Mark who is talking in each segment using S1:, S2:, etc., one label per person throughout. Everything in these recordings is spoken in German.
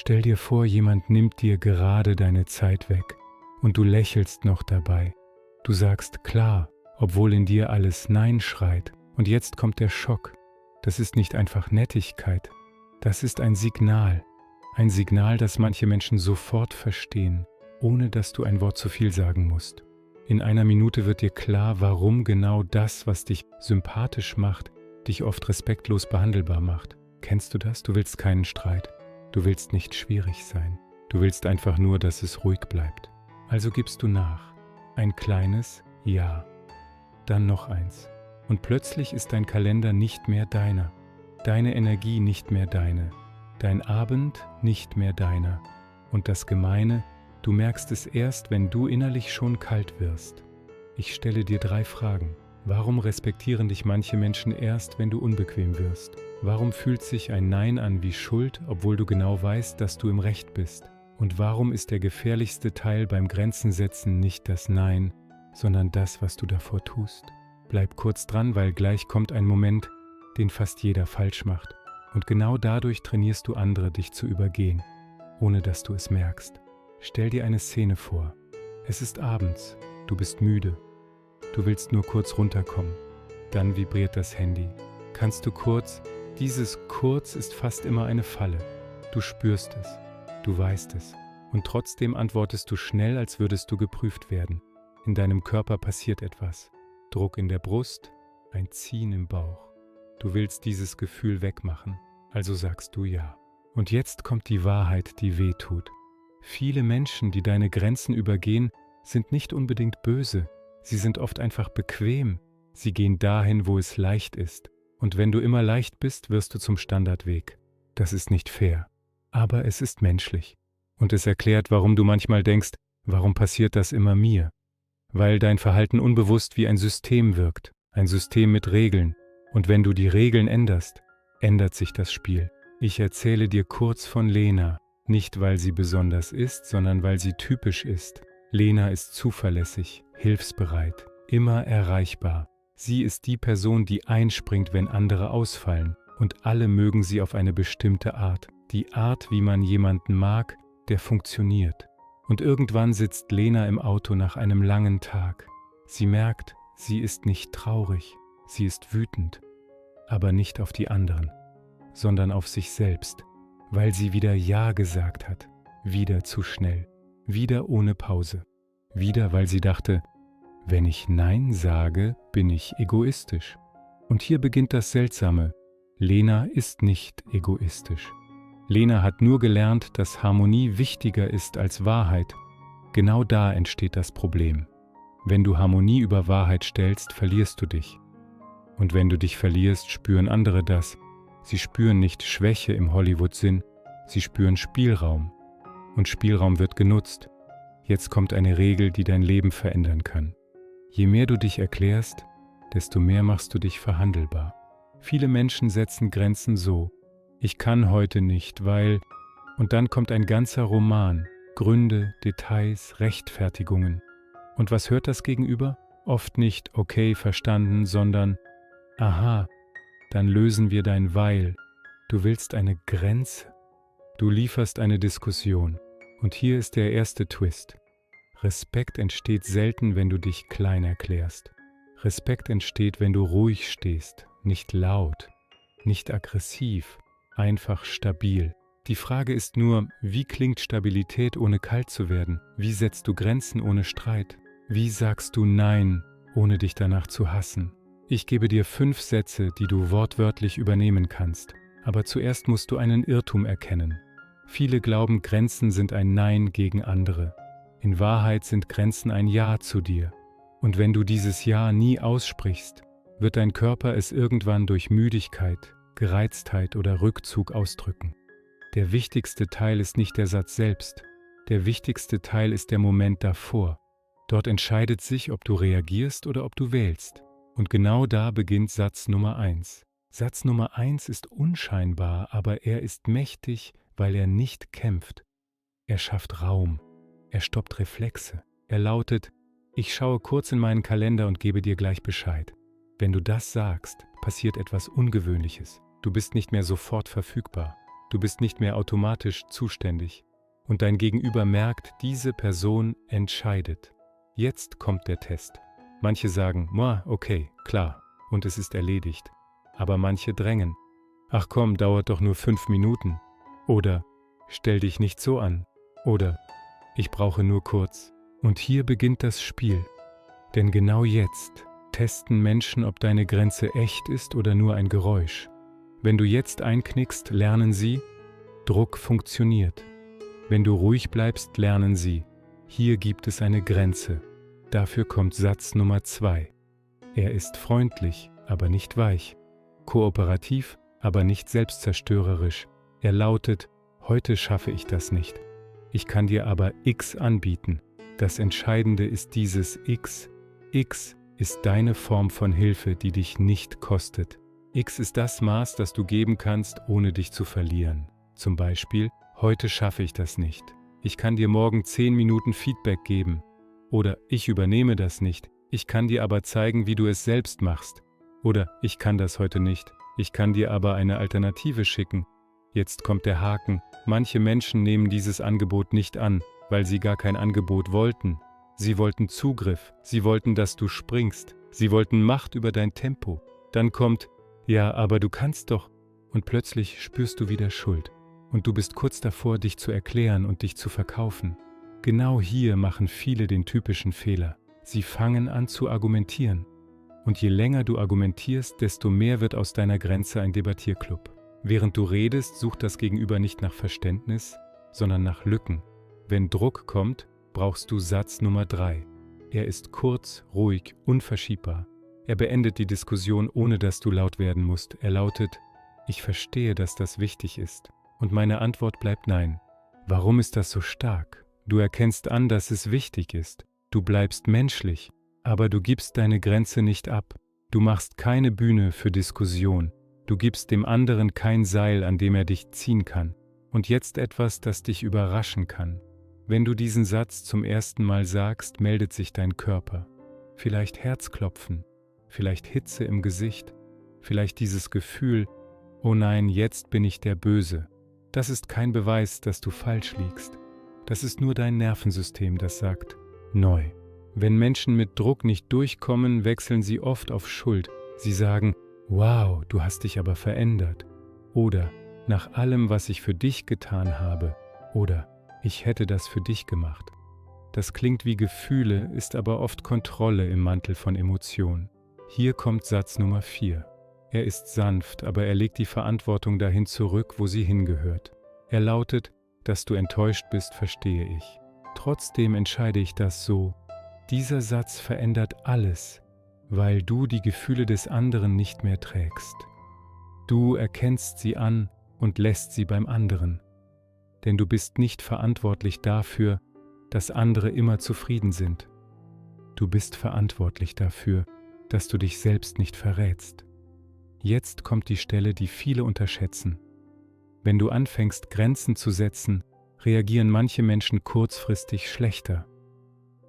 S1: Stell dir vor, jemand nimmt dir gerade deine Zeit weg und du lächelst noch dabei. Du sagst klar, obwohl in dir alles Nein schreit. Und jetzt kommt der Schock. Das ist nicht einfach Nettigkeit. Das ist ein Signal. Ein Signal, das manche Menschen sofort verstehen, ohne dass du ein Wort zu viel sagen musst. In einer Minute wird dir klar, warum genau das, was dich sympathisch macht, dich oft respektlos behandelbar macht. Kennst du das? Du willst keinen Streit. Du willst nicht schwierig sein. Du willst einfach nur, dass es ruhig bleibt. Also gibst du nach. Ein kleines Ja. Dann noch eins. Und plötzlich ist dein Kalender nicht mehr deiner. Deine Energie nicht mehr deine. Dein Abend nicht mehr deiner. Und das Gemeine, du merkst es erst, wenn du innerlich schon kalt wirst. Ich stelle dir 3 Fragen. Warum respektieren dich manche Menschen erst, wenn du unbequem wirst? Warum fühlt sich ein Nein an wie Schuld, obwohl du genau weißt, dass du im Recht bist? Und warum ist der gefährlichste Teil beim Grenzensetzen nicht das Nein, sondern das, was du davor tust? Bleib kurz dran, weil gleich kommt ein Moment, den fast jeder falsch macht. Und genau dadurch trainierst du andere, dich zu übergehen, ohne dass du es merkst. Stell dir eine Szene vor. Es ist abends, du bist müde. Du willst nur kurz runterkommen. Dann vibriert das Handy. Kannst du kurz? Dieses kurz ist fast immer eine Falle. Du spürst es. Du weißt es. Und trotzdem antwortest du schnell, als würdest du geprüft werden. In deinem Körper passiert etwas. Druck in der Brust, ein Ziehen im Bauch. Du willst dieses Gefühl wegmachen, also sagst du ja. Und jetzt kommt die Wahrheit, die weh tut. Viele Menschen, die deine Grenzen übergehen, sind nicht unbedingt böse. Sie sind oft einfach bequem. Sie gehen dahin, wo es leicht ist. Und wenn du immer leicht bist, wirst du zum Standardweg. Das ist nicht fair. Aber es ist menschlich. Und es erklärt, warum du manchmal denkst, warum passiert das immer mir? Weil dein Verhalten unbewusst wie ein System wirkt. Ein System mit Regeln. Und wenn du die Regeln änderst, ändert sich das Spiel. Ich erzähle dir kurz von Lena. Nicht, weil sie besonders ist, sondern weil sie typisch ist. Lena ist zuverlässig, hilfsbereit, immer erreichbar. Sie ist die Person, die einspringt, wenn andere ausfallen. Und alle mögen sie auf eine bestimmte Art. Die Art, wie man jemanden mag, der funktioniert. Und irgendwann sitzt Lena im Auto nach einem langen Tag. Sie merkt, sie ist nicht traurig, sie ist wütend. Aber nicht auf die anderen, sondern auf sich selbst. Weil sie wieder Ja gesagt hat. Wieder zu schnell. Wieder ohne Pause. Wieder, weil sie dachte, wenn ich Nein sage, bin ich egoistisch. Und hier beginnt das Seltsame. Lena ist nicht egoistisch. Lena hat nur gelernt, dass Harmonie wichtiger ist als Wahrheit. Genau da entsteht das Problem. Wenn du Harmonie über Wahrheit stellst, verlierst du dich. Und wenn du dich verlierst, spüren andere das. Sie spüren nicht Schwäche im Hollywood-Sinn, sie spüren Spielraum. Und Spielraum wird genutzt. Jetzt kommt eine Regel, die dein Leben verändern kann. Je mehr du dich erklärst, desto mehr machst du dich verhandelbar. Viele Menschen setzen Grenzen so: Ich kann heute nicht, weil... Und dann kommt ein ganzer Roman. Gründe, Details, Rechtfertigungen. Und was hört das Gegenüber? Oft nicht okay, verstanden, sondern aha, dann lösen wir dein Weil. Du willst eine Grenze. Du lieferst eine Diskussion. Und hier ist der erste Twist. Respekt entsteht selten, wenn du dich klein erklärst. Respekt entsteht, wenn du ruhig stehst, nicht laut, nicht aggressiv, einfach stabil. Die Frage ist nur, wie klingt Stabilität, ohne kalt zu werden? Wie setzt du Grenzen ohne Streit? Wie sagst du Nein, ohne dich danach zu hassen? Ich gebe dir 5 Sätze, die du wortwörtlich übernehmen kannst. Aber zuerst musst du einen Irrtum erkennen. Viele glauben, Grenzen sind ein Nein gegen andere. In Wahrheit sind Grenzen ein Ja zu dir. Und wenn du dieses Ja nie aussprichst, wird dein Körper es irgendwann durch Müdigkeit, Gereiztheit oder Rückzug ausdrücken. Der wichtigste Teil ist nicht der Satz selbst. Der wichtigste Teil ist der Moment davor. Dort entscheidet sich, ob du reagierst oder ob du wählst. Und genau da beginnt Satz Nummer 1. Satz Nummer 1 ist unscheinbar, aber er ist mächtig, weil er nicht kämpft. Er schafft Raum. Er stoppt Reflexe. Er lautet: Ich schaue kurz in meinen Kalender und gebe dir gleich Bescheid. Wenn du das sagst, passiert etwas Ungewöhnliches. Du bist nicht mehr sofort verfügbar. Du bist nicht mehr automatisch zuständig. Und dein Gegenüber merkt, diese Person entscheidet. Jetzt kommt der Test. Manche sagen, okay, klar, und es ist erledigt. Aber manche drängen. Ach komm, dauert doch nur 5 Minuten. Oder, stell dich nicht so an. Oder, ich brauche nur kurz. Und hier beginnt das Spiel. Denn genau jetzt testen Menschen, ob deine Grenze echt ist oder nur ein Geräusch. Wenn du jetzt einknickst, lernen sie, Druck funktioniert. Wenn du ruhig bleibst, lernen sie, hier gibt es eine Grenze. Dafür kommt Satz Nummer 2. Er ist freundlich, aber nicht weich. Kooperativ, aber nicht selbstzerstörerisch. Er lautet, heute schaffe ich das nicht. Ich kann dir aber X anbieten. Das Entscheidende ist dieses X. X ist deine Form von Hilfe, die dich nicht kostet. X ist das Maß, das du geben kannst, ohne dich zu verlieren. Zum Beispiel, heute schaffe ich das nicht. Ich kann dir morgen 10 Minuten Feedback geben. Oder ich übernehme das nicht. Ich kann dir aber zeigen, wie du es selbst machst. Oder ich kann das heute nicht. Ich kann dir aber eine Alternative schicken. Jetzt kommt der Haken. Manche Menschen nehmen dieses Angebot nicht an, weil sie gar kein Angebot wollten. Sie wollten Zugriff. Sie wollten, dass du springst. Sie wollten Macht über dein Tempo. Dann kommt, ja, aber du kannst doch. Und plötzlich spürst du wieder Schuld. Und du bist kurz davor, dich zu erklären und dich zu verkaufen. Genau hier machen viele den typischen Fehler. Sie fangen an zu argumentieren. Und je länger du argumentierst, desto mehr wird aus deiner Grenze ein Debattierclub. Während du redest, sucht das Gegenüber nicht nach Verständnis, sondern nach Lücken. Wenn Druck kommt, brauchst du Satz Nummer 3. Er ist kurz, ruhig, unverschiebbar. Er beendet die Diskussion, ohne dass du laut werden musst. Er lautet, ich verstehe, dass das wichtig ist. Und meine Antwort bleibt nein. Warum ist das so stark? Du erkennst an, dass es wichtig ist. Du bleibst menschlich, aber du gibst deine Grenze nicht ab. Du machst keine Bühne für Diskussion. Du gibst dem anderen kein Seil, an dem er dich ziehen kann. Und jetzt etwas, das dich überraschen kann. Wenn du diesen Satz zum ersten Mal sagst, meldet sich dein Körper. Vielleicht Herzklopfen, vielleicht Hitze im Gesicht, vielleicht dieses Gefühl, oh nein, jetzt bin ich der Böse. Das ist kein Beweis, dass du falsch liegst. Das ist nur dein Nervensystem, das sagt, neu. Wenn Menschen mit Druck nicht durchkommen, wechseln sie oft auf Schuld. Sie sagen, wow, du hast dich aber verändert. Oder, nach allem, was ich für dich getan habe. Oder, ich hätte das für dich gemacht. Das klingt wie Gefühle, ist aber oft Kontrolle im Mantel von Emotionen. Hier kommt Satz Nummer 4. Er ist sanft, aber er legt die Verantwortung dahin zurück, wo sie hingehört. Er lautet, dass du enttäuscht bist, verstehe ich. Trotzdem entscheide ich das so. Dieser Satz verändert alles, weil du die Gefühle des anderen nicht mehr trägst. Du erkennst sie an und lässt sie beim anderen. Denn du bist nicht verantwortlich dafür, dass andere immer zufrieden sind. Du bist verantwortlich dafür, dass du dich selbst nicht verrätst. Jetzt kommt die Stelle, die viele unterschätzen. Wenn du anfängst, Grenzen zu setzen, reagieren manche Menschen kurzfristig schlechter.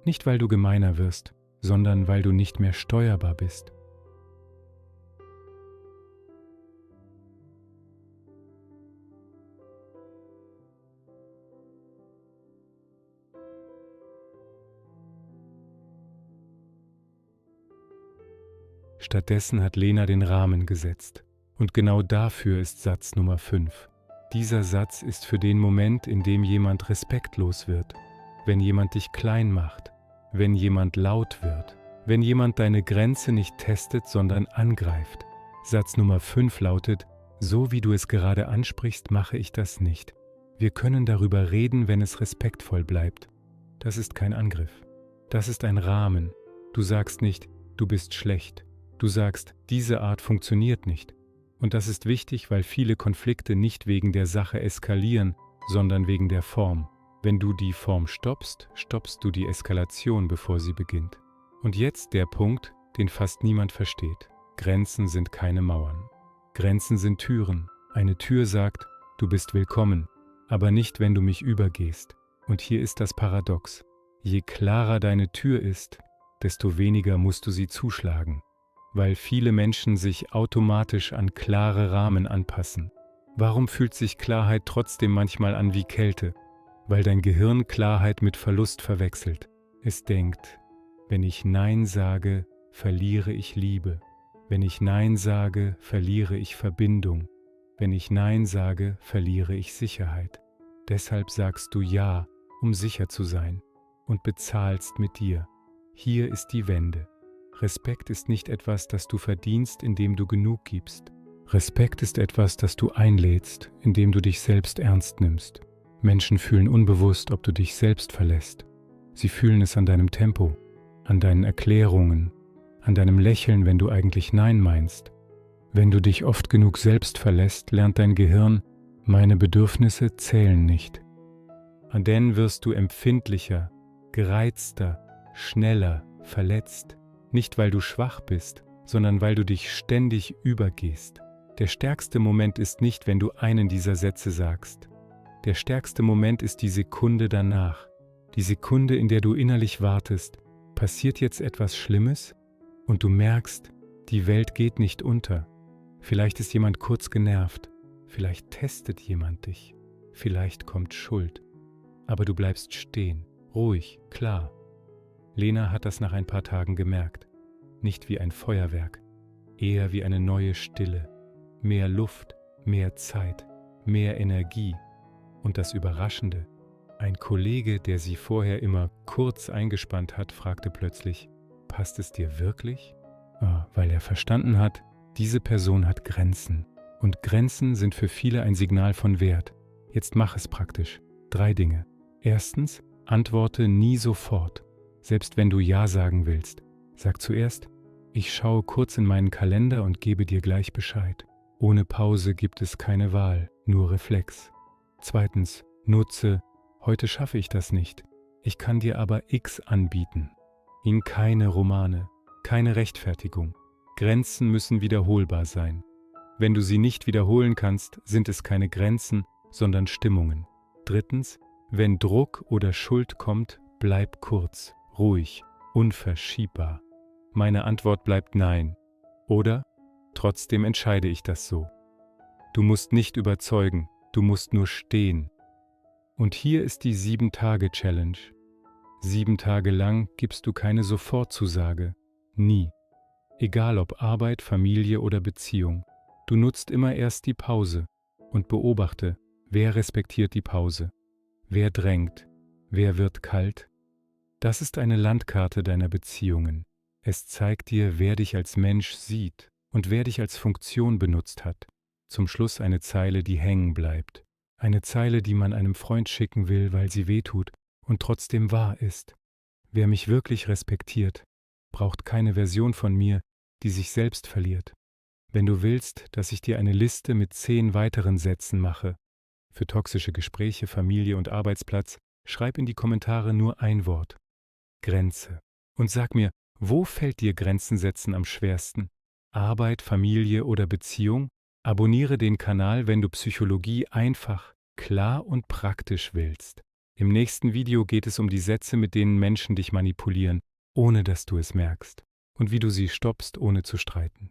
S1: Nicht, weil du gemeiner wirst, sondern weil du nicht mehr steuerbar bist. Stattdessen hat Lena den Rahmen gesetzt. Und genau dafür ist Satz Nummer 5. Dieser Satz ist für den Moment, in dem jemand respektlos wird, wenn jemand dich klein macht, wenn jemand laut wird, wenn jemand deine Grenze nicht testet, sondern angreift. Satz Nummer 5 lautet, so wie du es gerade ansprichst, mache ich das nicht. Wir können darüber reden, wenn es respektvoll bleibt. Das ist kein Angriff. Das ist ein Rahmen. Du sagst nicht, du bist schlecht. Du sagst, diese Art funktioniert nicht. Und das ist wichtig, weil viele Konflikte nicht wegen der Sache eskalieren, sondern wegen der Form. Wenn du die Form stoppst, stoppst du die Eskalation, bevor sie beginnt. Und jetzt der Punkt, den fast niemand versteht. Grenzen sind keine Mauern. Grenzen sind Türen. Eine Tür sagt, du bist willkommen, aber nicht, wenn du mich übergehst. Und hier ist das Paradox. Je klarer deine Tür ist, desto weniger musst du sie zuschlagen. Weil viele Menschen sich automatisch an klare Rahmen anpassen. Warum fühlt sich Klarheit trotzdem manchmal an wie Kälte? Weil dein Gehirn Klarheit mit Verlust verwechselt. Es denkt, wenn ich Nein sage, verliere ich Liebe. Wenn ich Nein sage, verliere ich Verbindung. Wenn ich Nein sage, verliere ich Sicherheit. Deshalb sagst du Ja, um sicher zu sein, und bezahlst mit dir. Hier ist die Wende. Respekt ist nicht etwas, das du verdienst, indem du genug gibst. Respekt ist etwas, das du einlädst, indem du dich selbst ernst nimmst. Menschen fühlen unbewusst, ob du dich selbst verlässt. Sie fühlen es an deinem Tempo, an deinen Erklärungen, an deinem Lächeln, wenn du eigentlich Nein meinst. Wenn du dich oft genug selbst verlässt, lernt dein Gehirn, meine Bedürfnisse zählen nicht. Und dann wirst du empfindlicher, gereizter, schneller, verletzt. Nicht, weil du schwach bist, sondern weil du dich ständig übergehst. Der stärkste Moment ist nicht, wenn du einen dieser Sätze sagst. Der stärkste Moment ist die Sekunde danach. Die Sekunde, in der du innerlich wartest, passiert jetzt etwas Schlimmes? Und du merkst, die Welt geht nicht unter. Vielleicht ist jemand kurz genervt, vielleicht testet jemand dich, vielleicht kommt Schuld. Aber du bleibst stehen, ruhig, klar. Lena hat das nach ein paar Tagen gemerkt. Nicht wie ein Feuerwerk, eher wie eine neue Stille. Mehr Luft, mehr Zeit, mehr Energie. Und das Überraschende, ein Kollege, der sie vorher immer kurz eingespannt hat, fragte plötzlich, passt es dir wirklich? Weil er verstanden hat, diese Person hat Grenzen. Und Grenzen sind für viele ein Signal von Wert. Jetzt mach es praktisch. 3 Dinge. Erstens, antworte nie sofort. Selbst wenn du Ja sagen willst. Sag zuerst, ich schaue kurz in meinen Kalender und gebe dir gleich Bescheid. Ohne Pause gibt es keine Wahl, nur Reflex. Zweitens, nutze, heute schaffe ich das nicht. Ich kann dir aber X anbieten. Ihnen keine Romane, keine Rechtfertigung. Grenzen müssen wiederholbar sein. Wenn du sie nicht wiederholen kannst, sind es keine Grenzen, sondern Stimmungen. Drittens, wenn Druck oder Schuld kommt, bleib kurz, ruhig, unverschiebbar. Meine Antwort bleibt Nein. Oder? Trotzdem entscheide ich das so. Du musst nicht überzeugen, du musst nur stehen. Und hier ist die 7-Tage-Challenge. 7 Tage lang gibst du keine Sofortzusage. Nie. Egal ob Arbeit, Familie oder Beziehung. Du nutzt immer erst die Pause und beobachte, wer respektiert die Pause. Wer drängt? Wer wird kalt? Das ist eine Landkarte deiner Beziehungen. Es zeigt dir, wer dich als Mensch sieht und wer dich als Funktion benutzt hat. Zum Schluss eine Zeile, die hängen bleibt. Eine Zeile, die man einem Freund schicken will, weil sie wehtut und trotzdem wahr ist. Wer mich wirklich respektiert, braucht keine Version von mir, die sich selbst verliert. Wenn du willst, dass ich dir eine Liste mit 10 weiteren Sätzen mache, für toxische Gespräche, Familie und Arbeitsplatz, schreib in die Kommentare nur ein Wort. Grenze. Und sag mir, wo fällt dir Grenzen setzen am schwersten? Arbeit, Familie oder Beziehung? Abonniere den Kanal, wenn du Psychologie einfach, klar und praktisch willst. Im nächsten Video geht es um die Sätze, mit denen Menschen dich manipulieren, ohne dass du es merkst. Und wie du sie stoppst, ohne zu streiten.